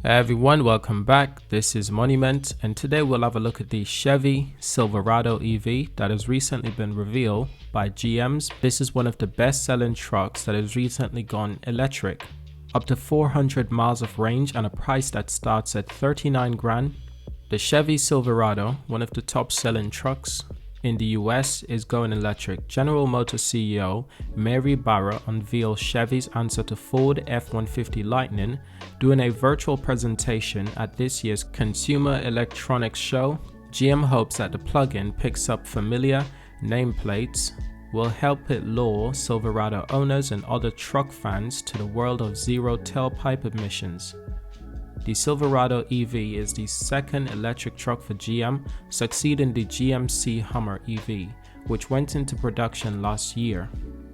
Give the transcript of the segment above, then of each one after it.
Hey everyone, welcome back. This is Monument, and today we'll have a look at the Chevy Silverado EV that has recently been revealed by GM's. This is one of the best-selling trucks that has recently gone electric. Up to 400 miles of range and a price that starts at 39 grand. The Chevy Silverado, one of the top-selling trucks in the US, is going electric. General Motors CEO Mary Barra unveiled Chevy's answer to Ford F-150 Lightning during a virtual presentation at this year's Consumer Electronics Show. GM hopes that the plug-in picks up familiar nameplates will help it lure Silverado owners and other truck fans to the world of zero tailpipe emissions. The Silverado EV is the second electric truck for GM, succeeding the GMC Hummer EV, which went into production last year.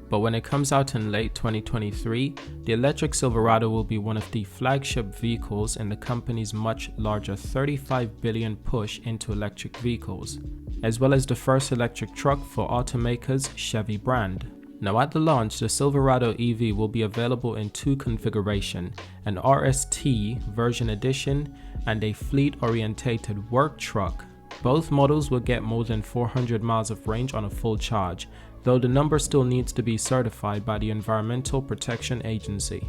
But when it comes out in late 2023, the electric Silverado will be one of the flagship vehicles in the company's much larger $35 billion push into electric vehicles, as well as the first electric truck for automaker's Chevy brand. Now at the launch, the Silverado EV will be available in two configurations, an RST version edition and a fleet-orientated work truck. Both models will get more than 400 miles of range on a full charge, though the number still needs to be certified by the Environmental Protection Agency.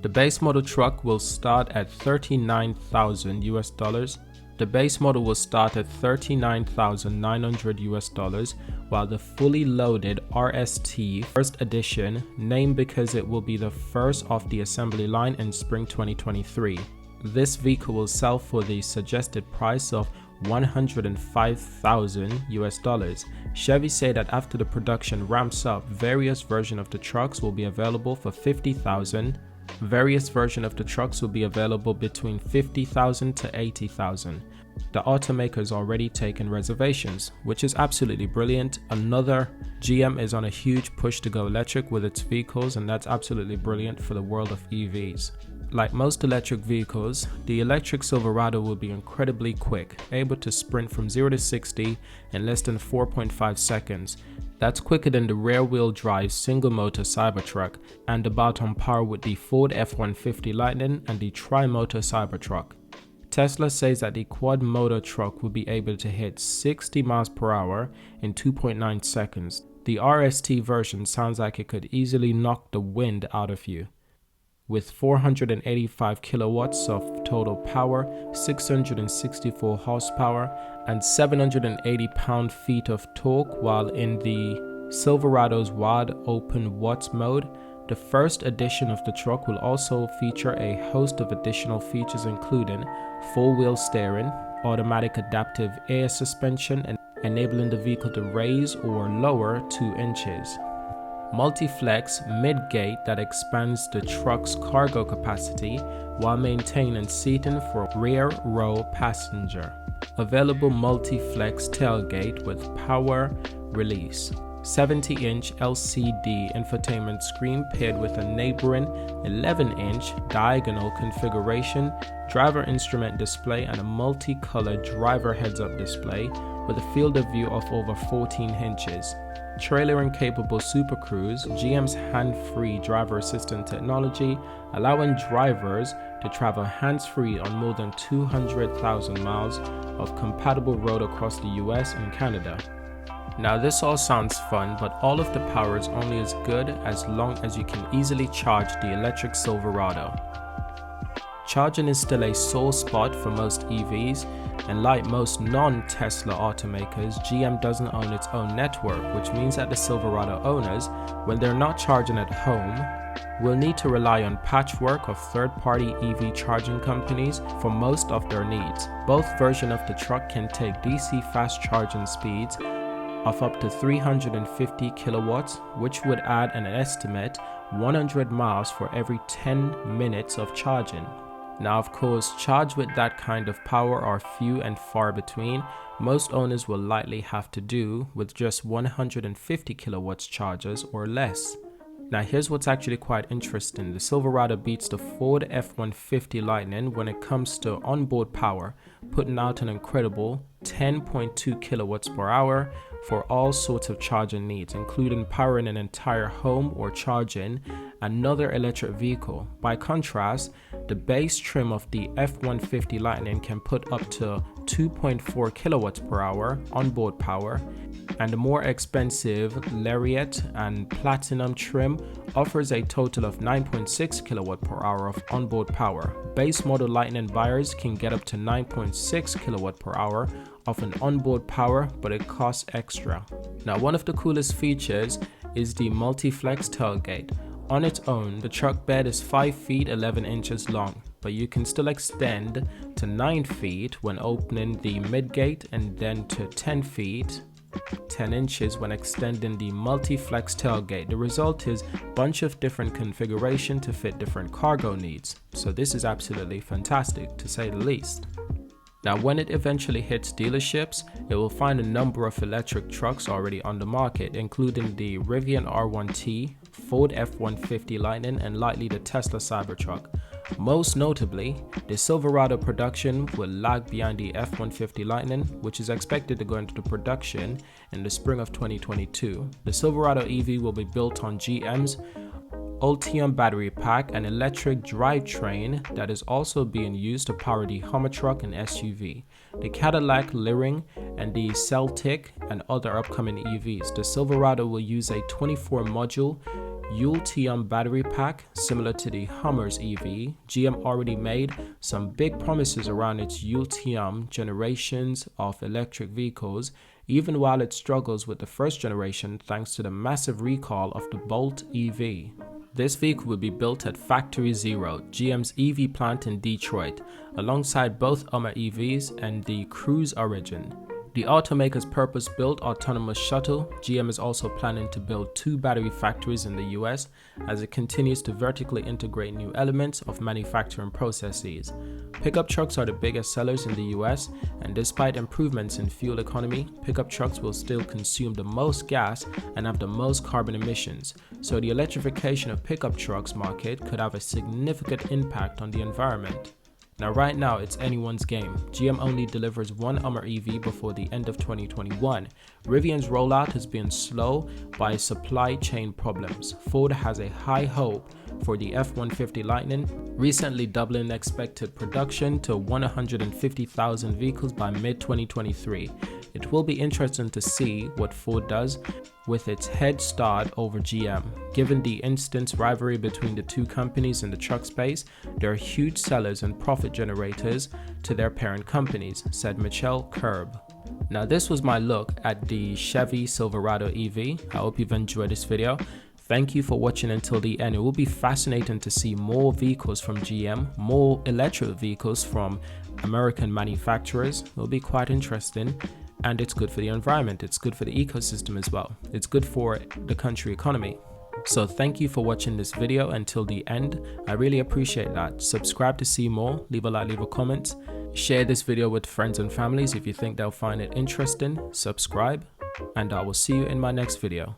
The base model truck will start at $39,000. The base model will start at $39,900, while the fully loaded RST First Edition, named because it will be the first off the assembly line in spring 2023. This vehicle will sell for the suggested price of $105,000. Chevy say that after the production ramps up, various versions of the trucks will be available for $50,000. Various versions of the trucks will be available between $50,000 to $80,000. The automaker is already taking reservations, which is absolutely brilliant. Another GM is on a huge push to go electric with its vehicles, and that's absolutely brilliant for the world of EVs. Like most electric vehicles, the electric Silverado will be incredibly quick, able to sprint from 0 to 60 in less than 4.5 seconds. That's quicker than the rear-wheel drive single-motor Cybertruck, and about on par with the Ford F-150 Lightning and the tri-motor Cybertruck. Tesla says that the quad-motor truck will be able to hit 60 miles per hour in 2.9 seconds. The RST version sounds like it could easily knock the wind out of you. With 485 kilowatts of total power, 664 horsepower, and 780 pound-feet of torque, while in the Silverado's wide open watts mode. The first edition of the truck will also feature a host of additional features including four-wheel steering, automatic adaptive air suspension, and enabling the vehicle to raise or lower 2 inches. Multiflex Tailgate that expands the truck's cargo capacity while maintaining seating for rear row passenger. Available Multiflex Tailgate with power release. 70-inch LCD infotainment screen paired with a neighboring 11-inch diagonal configuration, driver instrument display, and a multicolored driver heads-up display with a field of view of over 14 inches. Trailer-capable Super Cruise, GM's hand-free driver assistant technology, allowing drivers to travel hands-free on more than 200,000 miles of compatible road across the US and Canada. Now this all sounds fun, but all of the power is only as good as long as you can easily charge the electric Silverado. Charging is still a sore spot for most EVs, and like most non-Tesla automakers, GM doesn't own its own network, which means that the Silverado owners, when they're not charging at home, will need to rely on patchwork of third-party EV charging companies for most of their needs. Both versions of the truck can take DC fast charging speeds of up to 350 kilowatts, which would add an estimate 100 miles for every 10 minutes of charging. Now of course, charge with that kind of power are few and far between. Most owners will likely have to do with just 150 kilowatts chargers or less. Now here's what's actually quite interesting. The Silverado beats the Ford F-150 Lightning when it comes to onboard power, putting out an incredible 10.2 kilowatts per hour for all sorts of charging needs, including powering an entire home or charging another electric vehicle. By contrast, the base trim of the F150 Lightning can put up to 2.4 kilowatts per hour onboard power, and the more expensive Lariat and Platinum trim offers a total of 9.6 kilowatt per hour of onboard power. Base model Lightning buyers can get up to 9.6 kilowatt per hour of an onboard power, but it costs extra. Now, one of the coolest features is the Multiflex Tailgate. On its own, the truck bed is 5 feet 11 inches long, but you can still extend to 9 feet when opening the midgate and then to 10 feet 10 inches when extending the Multiflex Tailgate. The result is a bunch of different configuration to fit different cargo needs. So this is absolutely fantastic, to say the least. Now, when it eventually hits dealerships, it will find a number of electric trucks already on the market, including the Rivian R1T, Ford F150 Lightning, and likely the Tesla Cybertruck. Most notably, the Silverado production will lag behind the F150 Lightning, which is expected to go into production in the spring of 2022. The Silverado EV will be built on GM's Ultium battery pack and electric drivetrain that is also being used to power the Hummer truck and SUV, the Cadillac Lyric, and the Celtic and other upcoming EVs. The Silverado will use a 24-module Ultium battery pack similar to the Hummer's EV. GM already made some big promises around its Ultium generations of electric vehicles, even while it struggles with the first generation thanks to the massive recall of the Bolt EV. This vehicle will be built at Factory Zero, GM's EV plant in Detroit, alongside both Hummer EVs and the Cruise Origin. The automaker's purpose-built autonomous shuttle, GM is also planning to build 2 battery factories in the US as it continues to vertically integrate new elements of manufacturing processes. Pickup trucks are the biggest sellers in the US, and despite improvements in fuel economy, pickup trucks will still consume the most gas and have the most carbon emissions. So the electrification of pickup trucks market could have a significant impact on the environment. Now, right now, it's anyone's game. GM only delivers 1 Hummer EV before the end of 2021. Rivian's rollout has been slow by supply chain problems. Ford has a high hope for the F150 Lightning, recently doubling expected production to 150,000 vehicles by mid-2023. It will be interesting to see what Ford does with its head start over GM. Given the instant rivalry between the two companies in the truck space, they are huge sellers and profit generators to their parent companies, said Michelle Kerb. Now, this was my look at the Chevy Silverado EV. I hope you've enjoyed this video. Thank you for watching until the end. It will be fascinating to see more vehicles from GM, more electric vehicles from American manufacturers. It will be quite interesting. And it's good for the environment, it's good for the ecosystem as well. It's good for the country economy. So thank you for watching this video until the end. I really appreciate that. Subscribe to see more, leave a like, leave a comment. Share this video with friends and families if you think they'll find it interesting. Subscribe, and I will see you in my next video.